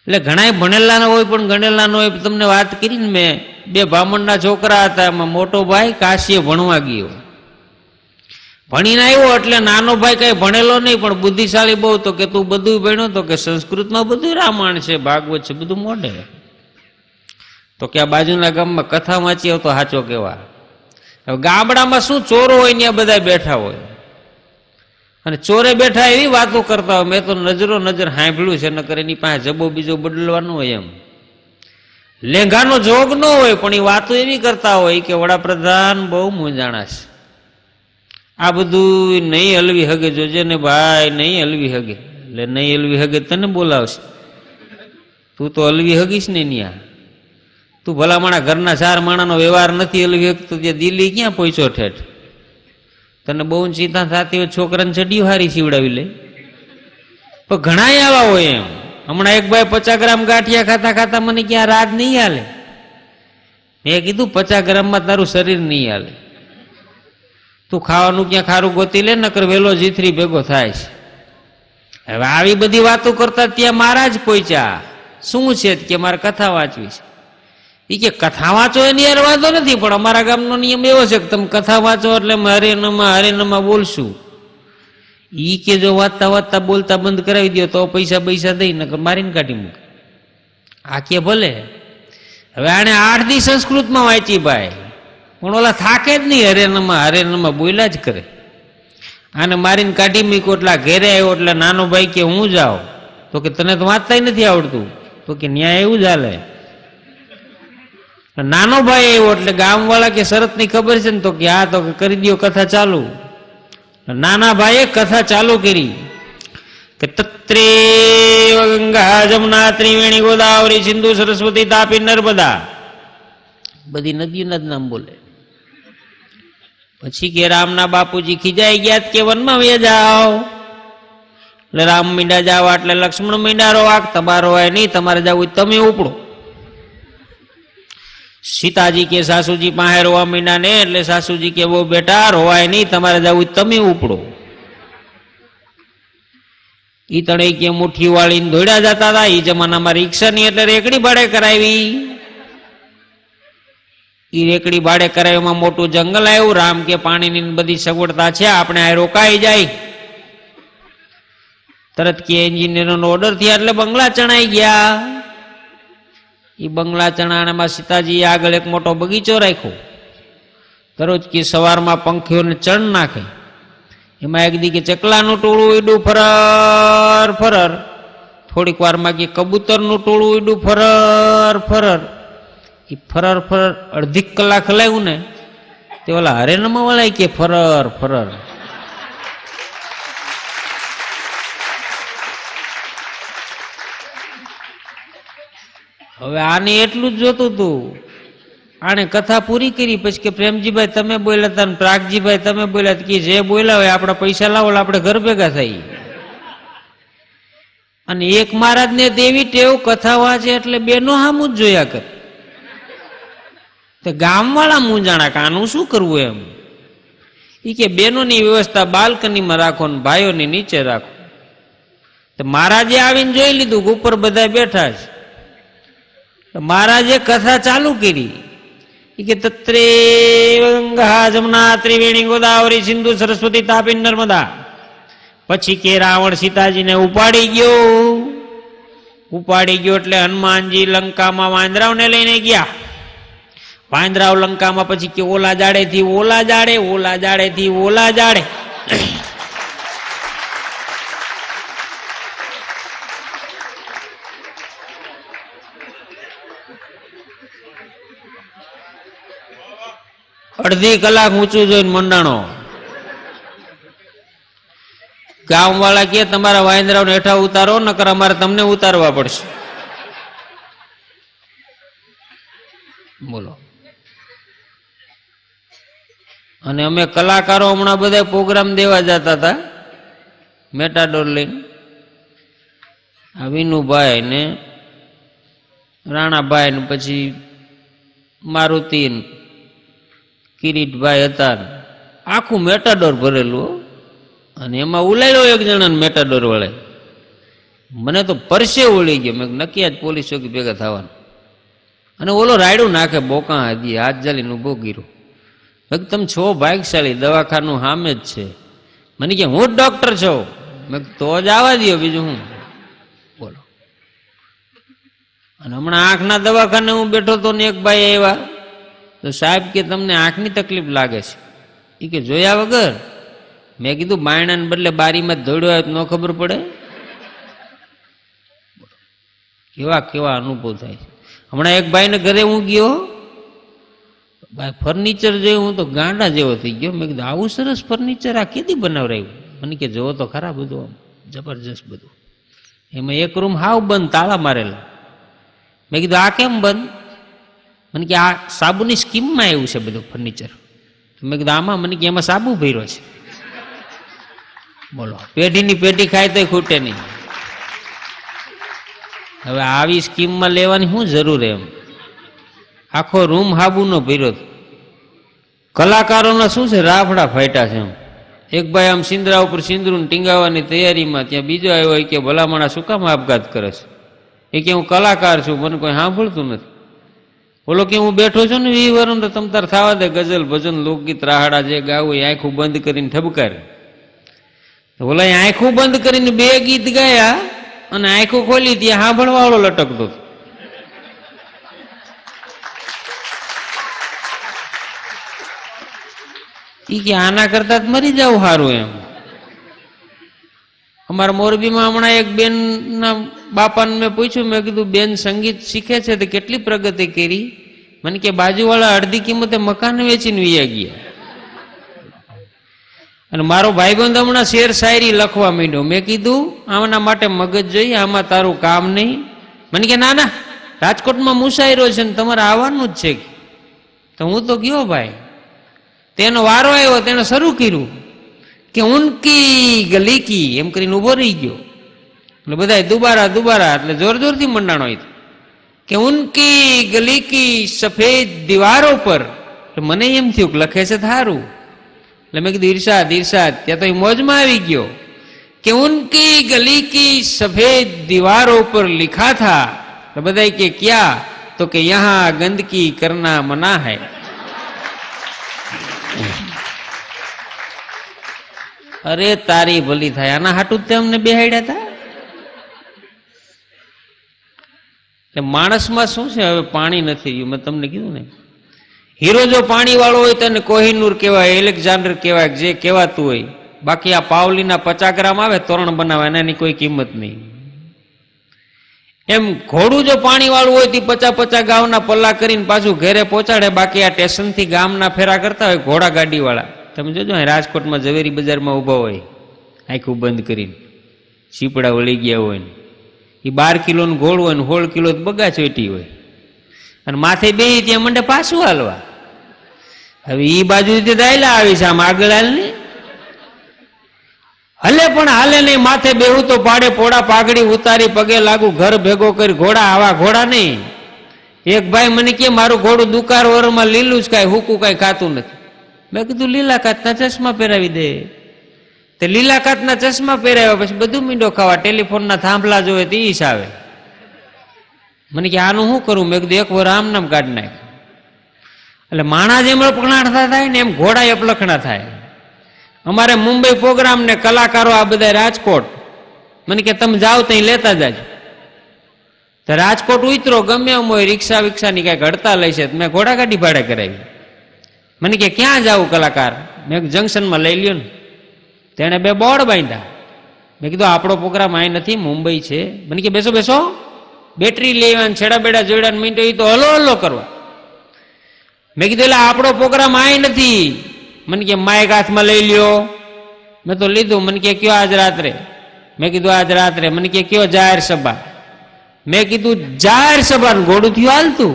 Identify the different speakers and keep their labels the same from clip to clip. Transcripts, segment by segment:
Speaker 1: એટલે ઘણા ભણેલા ના હોય પણ ગણેલા ન હોય. તમને વાત કરી ને મેં, બે બ્રાહ્મણના છોકરા હતા, એમાં મોટો ભાઈ કાશીએ ભણવા ગયો, ભણીને આવ્યો એટલે નાનો ભાઈ કઈ ભણેલો નહીં પણ બુદ્ધિશાળી બહુ. તો કે તું બધું ભણ્યો? તો કે સંસ્કૃતમાં બધું રામાયણ છે, ભાગવત છે, બધું મોઢે. તો કે આ બાજુના ગામમાં કથા વાંચી આવતો સાચો કેવા. હવે ગામડામાં શું ચોરો હોય ત્યાં બધા બેઠા હોય અને ચોરે બેઠા એવી વાતો કરતા હોય. મેં તો નજરો નજર સાંભળ્યું છે, નકર એની પાસે જબો બીજો બદલવાનો હોય એમ. લેંઘાનો જોગ ન હોય પણ એ વાતો એવી કરતા હોય કે વડાપ્રધાન બહુ મૂંઝાણા છે, આ બધું નહીં હલવી હગે, જોજે ને ભાઈ નહીં હલવી હગે. એટલે નહીં હલવી હગે તને બોલાવશે, તું તો હલવી હગીશ ને ન્યા. તું ભલા માણા ઘરના 4 માણાનો વ્યવહાર નથી હલવી હગતો, ત્યાં દિલ્હી ક્યાં પહોંચ્યો ઠેઠ? તને બહુ ચિંતા થતી હોય છોકરાને ચડિયું હારી સીવડાવી લે. પણ ઘણા આવા હોય એમ. હમણાં એક ભાઈ 50 ગ્રામ ગાંઠિયા ખાતા ખાતા મને ક્યાં રાત નહીં હાલે. મેં કીધું 50 ગ્રામમાં તારું શરીર નહીં હાલે, તું ખાવાનું ક્યાં ખારું ગોતી લે, નકર વેલો જીથરી ભેગો થાય છે. હવે આવી બધી વાતો કરતા ત્યાં મારા જ પહોંચ્યા. શું છે કે મારે કથા વાંચવી છે. એ કે કથા વાંચો એની યાર વાંધો નથી, પણ અમારા ગામનો નિયમ એવો છે કે તમે કથા વાંચો એટલે હરે નમા બોલશું. ઈ કે જો વાંચતા વાંચતા બોલતા બંધ કરાવી દો તો પૈસા દઈ, નકર મારીને કાઢી મૂકે. આ કે ભલે. હવે આને 8 દી સંસ્કૃતમાં વાંચી ભાઈ, પણ ઓલા થાકે જ નહીં, હરે નમા બોલ્યા જ કરે. આને મારીને કાઢી મૂક્યો. એટલે ઘેરે આવ્યો એટલે નાનો ભાઈ કે હું જાઉં. તો કે તને તો વાંચતા નથી આવડતું. તો કે ન્યાય એવું જ હાલે. નાનો ભાઈ આવ્યો એટલે ગામવાળા કે શરતની ખબર છે ને? તો કે હા. તો કરી દો કથા ચાલુ. નાના ભાઈએ કથા ચાલુ કરી કે તત્રે ગંગા જમુના ત્રિવેણી ગોદાવરી સિંધુ સરસ્વતી તાપી નર્મદા, બધી નદીઓના જ નામ બોલે. પછી કે રામના બાપુજી ખીજાઈ ગયા કે વનમાં વયા જાઓ. એટલે રામ મીંડા જાવ એટલે લક્ષ્મણ મીંડા રોવા, તમારો હોય નહીં, તમારે જવું તમે ઉપડો. સીતાજી કે સાસુજી પાસે રોવા મીંડા ને, એટલે સાસુજી કે બહુ બેટા રોવાય નહીં, તમારે જવું તમે ઉપડો. ઈ તણે કે મુઠ્ઠી વાળીને દોડ્યા જતા હતા. એ જમાનામાં રિક્ષા ની એટલે રેકડી ભાડે કરાવી. ઈ રેકડી ભાડે કરાવીમાં મોટું જંગલ આવ્યું. રામ કે પાણીની બધી સગવડતા છે, આપણે આ રોકાઈ જાય. તરત કે એન્જિનિયરનો ઓર્ડર થયા એટલે બંગલા ચણાઈ ગયા. એ બંગલા ચણાણામાં સીતાજી આગળ એક મોટો બગીચો રાખ્યો. દરરોજ કે સવારમાં પંખીઓને ચણ નાખે. એમાં એક દી કે ચકલાનું ટોળું ઉડ્યું ફરર ફરર. થોડીક વારમાં કે કબૂતરનું ટોળું ઉડ્યું ફરર ફરર. એ ફરર ફરર અડધી કલાક હલાવ્યું ને તે ઓલા હરેનમાં વળાય કે ફરર ફરર. હવે આને એટલું જ જોતું હતું. આને કથા પૂરી કરી. પછી કે પ્રેમજીભાઈ તમે બોલ્યા હતા ને પ્રાગજીભાઈ તમે બોલ્યા હતા, કે જે બોલ્યા હોય આપણા પૈસા લાવો આપણે ઘર ભેગા થઈ. અને એક મહારાજ ને દેવી ટેવ કથા વાંચે એટલે બેનો હામું જ જોયા કરે. તો ગામવાળા મૂંઝાણા કે આનું શું કરવું એમ. એ કે બેનોની વ્યવસ્થા બાલ્કનીમાં રાખો ને ભાઈઓની નીચે રાખો. તો મહારાજે આવીને જોઈ લીધું ઉપર બધા બેઠા છે. મહારાજે કથા ચાલુ કરી કે તત્રે ગંગા જમુના ત્રિવેણી ગોદાવરી સિંધુ સરસ્વતી તાપી નર્મદા. પછી કે રાવણ સીતાજીને ઉપાડી ગયો એટલે હનુમાનજી લંકામાં વાંદરાવને લઈને ગયા. વાંદરાવ લંકામાં પછી કે ઓલા જાડેથી ઓલા જાડે. અડધી કલાક ઊંચું જોઈને મંડાણો. ગામ વાળા કે તમારા વાંદરાઓને હેઠા ઉતારો, નકર અમારે તમને ઉતારવા પડશે. બોલો. અને અમે કલાકારો હમણાં બધા પ્રોગ્રામ દેવા જતા હતા મેટાડોર લઈને. આ વિનુભાઈ ને રાણાભાઈ ને પછી મારુતિ કિરીટભાઈ હતા. આખું મેટાડોર ભરેલું. અને એમાં ઉલાડ્યો એક જણાને મેટાડોર વળે. મને તો પરસે ઓળી ગયો. મેં નક્કી આજ પોલીસ ચોકી ભેગા થવાનું. અને ઓલો રાયડું નાખે બોકા હતી હાથ જાલીને ઉભો ગીરો. મેં તમે છો ભાગશાળી, દવાખાનું સામે જ છે. મને કે હું જ ડોક્ટર છું. મેં તો જ આવવા દો, બીજું હું બોલો. અને હમણાં આંખના દવાખાને હું બેઠો તો ને એક ભાઈ આવ્યા તો સાહેબ કે તમને આંખની તકલીફ લાગે છે. એ કે જોયા વગર. મેં કીધું બાયણાને બદલે બારીમાં જ દોડ્યો ન ખબર પડે. કેવા કેવા અનુભવ થાય છે. હમણાં એક ભાઈને ઘરે હું ગયો, ભાઈ ફર્નિચર જોયું, હું તો ગાંડા જેવો થઈ ગયો. મેં કીધું આવું સરસ ફર્નિચર આ કેદી બનાવરાયું? મને કે જોવો તો ખરા, બધું જબરજસ્ત બધું. એમાં એક રૂમ હાવ બંધ, તાળા મારેલા. મેં કીધું આ કેમ બંધ? મને કે આ સાબુની સ્કીમમાં એવું છે બધું ફર્નિચર. મેં કીધું આમાં? મને કે એમાં સાબુ ભર્યો છે. બોલો, પેઢીની પેઢી ખાય તો ખૂટે નહીં. હવે આવી સ્કીમમાં લેવાની શું જરૂર એમ? આખો રૂમ હાબુનો ભર્યો. કલાકારોના શું છે, રાફડા ફાટ્યા છે એમ. એક ભાઈ આમ સિંદરા ઉપર સિંદરું ટીંગાવવાની તૈયારીમાં, ત્યાં બીજો આવ્યો કે ભલામણા શું કામ આપઘાત કરે છે? એ કે હું કલાકાર છું, મને કોઈ સાંભળતું નથી. બોલો કે હું બેઠો છું ને 20 વર્ષ તો તમ તાર થવા દે, ગઝલ ભજન લોકગીત રાહડા જે ગાવું એ આંખું બંધ કરીને ઠબકારે. બોલા આંખું બંધ કરીને 2 ગીત ગાયા અને આંખું ખોલી ત્યાં સાંભળવા વાળો લટકતો. ઈ કે આના કરતા જ મરી જાવ સારું એમ. અમારા મોરબીમાં હમણાં એક બેન ના બાપાને મેં પૂછ્યું, મેં કીધું બેન સંગીત શીખે છે તો કેટલી પ્રગતિ કરી? મને કે બાજુવાળા અડધી કિંમતે મકાન વેચીને વયા ગયા. અને મારો ભાઈબંધ હમણાં શેર શાયરી લખવા માંડ્યો. મેં કીધું આમના માટે મગજ જોઈએ, આમાં તારું કામ નહીં. મને કે ના ના, રાજકોટમાં મુસાયરો છે ને તમારે આવવાનું જ છે. તો હું તો ગયો ભાઈ. તેનો વારો આવ્યો, તેને શરૂ કર્યું કે ઉનકી ગલી કી એમ કરીને ઉભો રહી ગયો. એટલે બધા દુબારા દુબારા, એટલે જોર જોરથી મંડાણો. કે ઉનકી ગલી કી સફેદ દીવારો પર. એટલે મને એમ થયું કે લખે છે થારું. એટલે મેં કીધું ઇરશાદ ઇરશાદ. ત્યાં તો એ મોજમાં આવી ગયો કે ઉનકી ગલી કી સફેદ દીવારો પર લિખા થા. એટલે બધા કે ક્યા? તો કે યહાં ગંદકી કરના મના હૈ. અરે તારી ભલી થાય, આના હાટું જ અમને બેહાડ્યા હતા. એટલે માણસમાં શું છે, હવે પાણી નથી રહ્યું. મેં તમને કીધું ને, હીરો જો પાણી વાળો હોય તો કોહિનૂર કહેવાય, એલેક્ઝાન્ડર કહેવાય, જે કહેવાતું હોય. બાકી આ પાવલીના 50 ગ્રામ આવે તોરણ બનાવે, એની કોઈ કિંમત નહીં. એમ ઘોડું જો પાણી વાળું હોય તો 50 ગામના પલ્લા કરીને પાછું ઘરે પહોંચાડે. બાકી આ સ્ટેશનથી ગામના ફેરા કરતા હોય ઘોડા ગાડી વાળા. તમે જોજો રાજકોટમાં ઝવેરી બજારમાં ઉભા હોય આંખું બંધ કરીને, સીપડા વળી ગયા હોય ને, એ 12 કિલોનું ઘોડું હોય ને 16 કિલો બગા ચોટી હોય, અને માથે બે ત્યાં મંડે પાછું હાલવા. હવે એ બાજુ દાયલા આવી છે, આમ આગળ હાલ ને હલે પણ હાલે નહીં. માથે બેહું તો પાડે પોડા, પાઘડી ઉતારી પગે લાગુ, ઘર ભેગો કરી ઘોડા. આવા ઘોડા નહીં. એક ભાઈ મને કે મારું ઘોડું દુકાર વરમાં લીલું જ કાંઈ હુકું કાંઈ ખાતું નથી. મેં કીધું લીલા કાચના ચશ્મા પહેરાવી દે. તે લીલા કાચના ચશ્મા પહેરાવ્યા પછી બધું મીંડો ખાવા, ટેલિફોનના થાંભલા જોવે તે ઈશ આવે. મને કે આનું શું કરું? મેં કીધું એક વાર આમ નામ કાઢી નાખ. એટલે માણા જેમ અપલખણા થાય ને એમ ઘોડા અપલખણા થાય. અમારે મુંબઈ પ્રોગ્રામ ને કલાકારો આ બધા રાજકોટ. મને કે તમે જાઓ ત્યાં લેતા જાજો. તો રાજકોટ ઉતરો ગમે એમ હોય, રિક્ષા વિક્ષાની કઈક હડતાલ હશે, મેં ઘોડા ગાડી ભાડે કરાવી. મને કે ક્યાં જાવું કલાકાર? મેં જંકશનમાં લઈ લ્યો ને. તેણે 2 બોર્ડ બાંધ્યા. મેં કીધું આપણો પ્રોગ્રામ અહીં નથી, મુંબઈ છે. મને કે બેસો બેસો, બેટરી લેવાની છેડા બેડા જોડ્યા મિનિટો એ તો હલો હલો કરવા. મેં કીધું એટલે આપણો પ્રોગ્રામ અહીં નથી. મને કે માઇક હાથમાં લઈ લ્યો. મેં તો લીધું. મને કે કયો આજ રાત્રે? મેં કીધું આજ રાત્રે. મને કે કયો જાહેર સભા? મેં કીધું જાહેર સભા ઘોડું થયું હાલતું.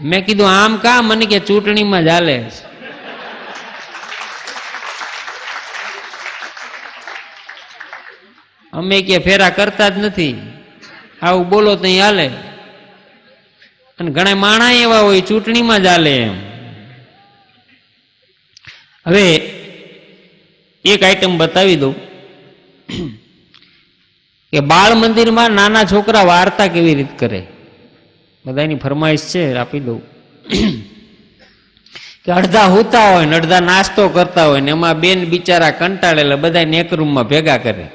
Speaker 1: મેં કીધું આમ કા? મને કે ચૂંટણીમાં જ હાલે. અમે કે ફેરા કરતા જ નથી, આવું બોલો તો હાલે. અને ઘણા માણા એવા હોય ચૂંટણીમાં જ હાલે એમ. હવે એક આઈટમ બતાવી દઉં. કે બાળ મંદિરમાં નાના છોકરા વાર્તા કેવી રીતે કરે, બધાની ફરમાઈશ છે, આપી દઉં. કે અડધા હોતા હોય ને અડધા નાસ્તો કરતા હોય ને એમાં બેન બિચારા કંટાળેલા બધા એક રૂમમાં ભેગા કરે.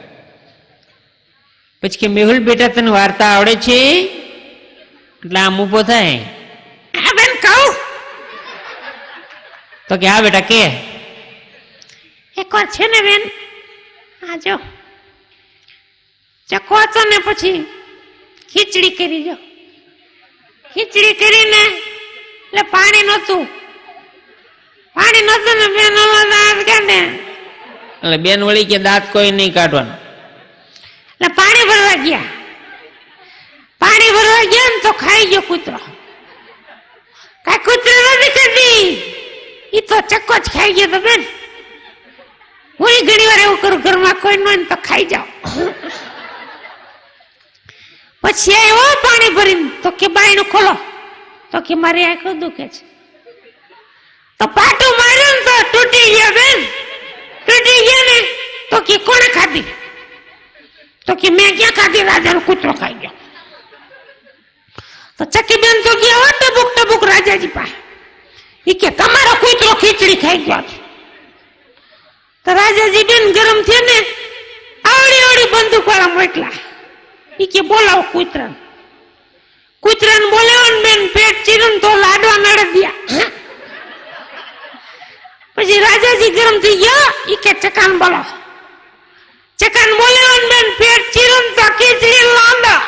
Speaker 1: પછી કે મેહુલ બેટા તને વાર્તા આવડે છે? એટલે આમ ઉભો થાય, હા બેન કહું. તો કે હા બેટા કે. એક વાર છે ને બેન, આ જો ચકો હતો ને પછી ખીચડી કરી, જો ખીચડી કરીને એટલે પાણી નહોતું ને બેન દાંત કાઢે, એટલે બેન વળી કે દાંત કોઈ નહીં કાઢવાનું. એટલે પાણી ભરવા ગયા ને તો ખાઈ ગયો કૂતરો. કઈ કૂતરો નથી ખાધી, ઈ તો ચક્કો જ ખાઈ ગયો. તો બેન હું ઘણી વાર એવું કરું, ઘરમાં કોઈ ન હોય તો ખાઈ જાઓ. પછી આવ્યો પાણી ભરીને, તો કે બાયણું ખોલો. તો કે મારી આંખો દુખે છે. તો પાટું માર્યું ને તો તૂટી ગયા બેન, તૂટી ગયા ને. તો કે કોણે ખાધી? તો કે મેં ક્યાં ખાધી, રાજાનો કૂતરો ખાઈ ગયો. તો ચકી બેન તો ગયા ટબુક રાજાજી પાસે. ઈ કે તમારો કૂતરો ખીચડી ખાઈ ગયો છે. તો રાજાજી બેન ગરમ થયા ને આવડી બંદૂક વાળા મોકલા. ઈ કે બોલાવો કૂતરાને બોલાવો ને બેન પેટ ચીરું તો લાડવા નડદિયા. પછી રાજાજી ગરમ થઈ ગયા. ઈ કે ચકાન બોલો. ચકાન બોલાવો ને બેન પેટ ચીરું તો ખીચડી લાંબા.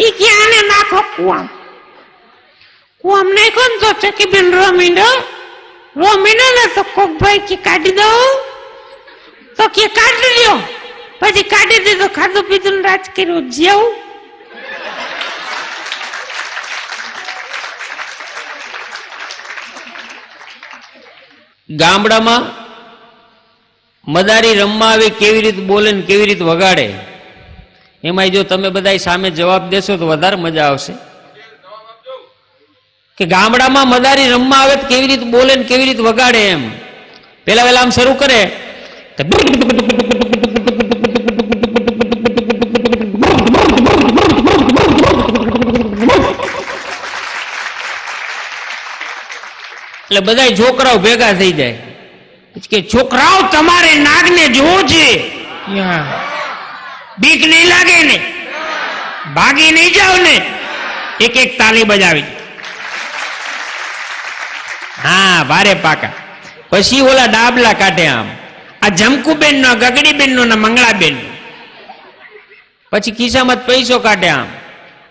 Speaker 1: ઈ કે આને નાખો કુવામ નાખો ને તો ચકી બેન રો મીંડો ને તો કોક ભાઈ કે કાઢી દઉં. તો કે કાઢી દો. પછી કાઢી દીધો, ખાધું પીધું રાજ કર્યું, જેવું. ગામડામાં મદારી રમવા આવે કેવી રીતે બોલે ને કેવી રીતે વગાડે, એમાં જો તમે બધા સામે જવાબ દેશો તો વધારે મજા આવશે. કે ગામડામાં મદારી રમવા આવે કેવી રીતે બોલે ને કેવી રીતે વગાડે એમ. પેલા આમ શરૂ કરે, એટલે બધા છોકરાઓ ભેગા થઈ જાય. કે છોકરાઓ તમારે નાગને જોવો છે, બીક નહીં લાગે ને, ભાગી નહીં જાવ ને, એક તાલી બજાવી. હા ભારે પાકા. પછી ઓલા ડાબલા કાઢે આમ, આ જમકુબેન નો, ગગડીબેન નો, મંગળાબેન. પછી ખિસ્સામાં પૈસો કાઢે આમ,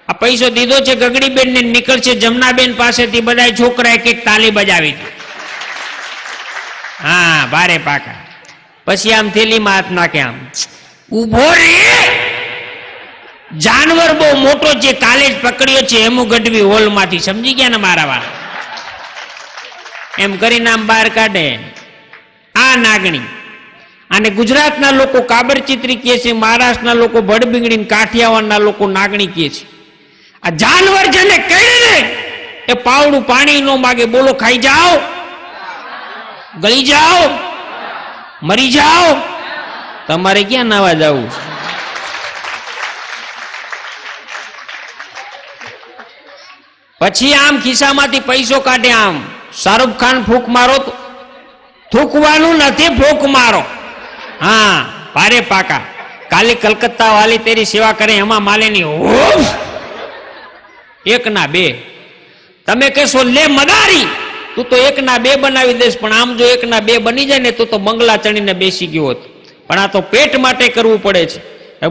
Speaker 1: આ પૈસો દીધો છે ગગડીબેન ને, નીકળશે જમનાબેન પાસેથી. બધા છોકરા એક તાલી બજાવી. હા ભારે પાકા. પછી આમ થેલીમાં હાથ નાખે, આમ ઉભો રે, જાનવર બહુ મોટો છે, કાલે જ પકડ્યો છે હેમુ ગઢવી હોલ માંથી. સમજી ગયા ને મારા વાળા? એમ કરીને આમ બહાર કાઢે. આ નાગણી. અને ગુજરાતના લોકો કાબરચિત્રી કહે છે, મહારાષ્ટ્રના લોકો ભડબીંગડી, કાઠિયાવાડના લોકો નાગણી કહે છે. આ જાનવર જેને કહે ને એ પાવડું પાણી નો માગે. બોલો, ખાઈ જાઓ, ગળી જાઓ, મરી જાઓ. તમારે ક્યાં નાવા જવું? પછી આમ ખિસ્સામાંથી પૈસો કાઢે, આમ શાહરુખ ખાન ફૂંક મારો તો થૂકવાનું નથી, ફૂંક મારો. હા ભારે પાકા. કાલી કલકત્તા વાલી તેરી સેવા કરે, એમાં માલેની એક ના બે. તમે કહેશો લે મદારી, તું તો એક ના બે બનાવી દેશ, પણ આમ જો એક ના બે બની જાય ને તો બંગલા ચણીને બેસી ગયો હતો. પણ આ તો પેટ માટે કરવું પડે છે.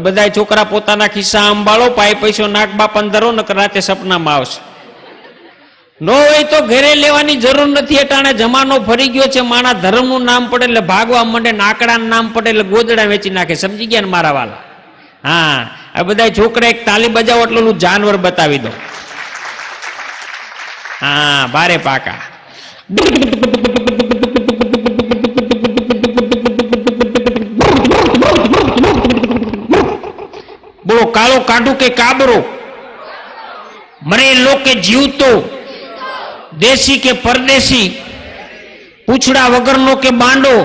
Speaker 1: બધા છોકરા પોતાના ખિસ્સા આંબાળો, પાય પૈસો નાક બાપા ધરો, નકર રાતે સપનામાં આવશે. નો હોય તો ઘરે લેવાની જરૂર નથી. અટાણે જમાનો ફરી ગયો છે, માણા ધર્મનું નામ પડે એટલે ભાગવા માંડે, નાકડાનું નામ પડે એટલે ગોદડા વેચી નાખે. સમજી ગયા ને મારા વાલા? હા, આ બધા છોકરા એક તાલી બજાવો એટલું જાનવર બતાવી દો. હા ભારે પાકા. બોલો, કાળો કાઢું કે કાબરો, મરે લો કે જીવતો, દેશી કે પરદેશી, પૂછડા વગરનો કે બાંડો.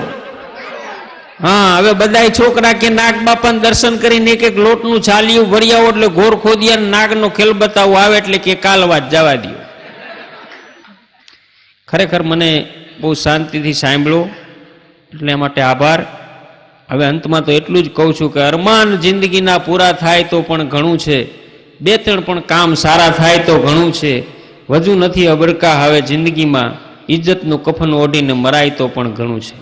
Speaker 1: હા, હવે બધા છોકરા કે નાગ બાપાને દર્શન કરીને એક એક લોટનું છાલિયું ભરી આવો એટલે ઘોર ખોદિયા નાગનો ખેલ બતાવો આવે એટલે કે કાલ વાત જવા દો. ખરેખર મને બહુ શાંતિથી સાંભળ્યો એટલે એ માટે આભાર. હવે અંતમાં તો એટલું જ કહું છું કે અરમાન જિંદગીના પૂરા થાય તો પણ ઘણું છે, બે ત્રણ પણ કામ સારા થાય તો ઘણું છે, વધુ નથી અબરકા હવે જિંદગીમાં, ઇજ્જતનું કફન ઓઢીને મરાય તો પણ ઘણું છે.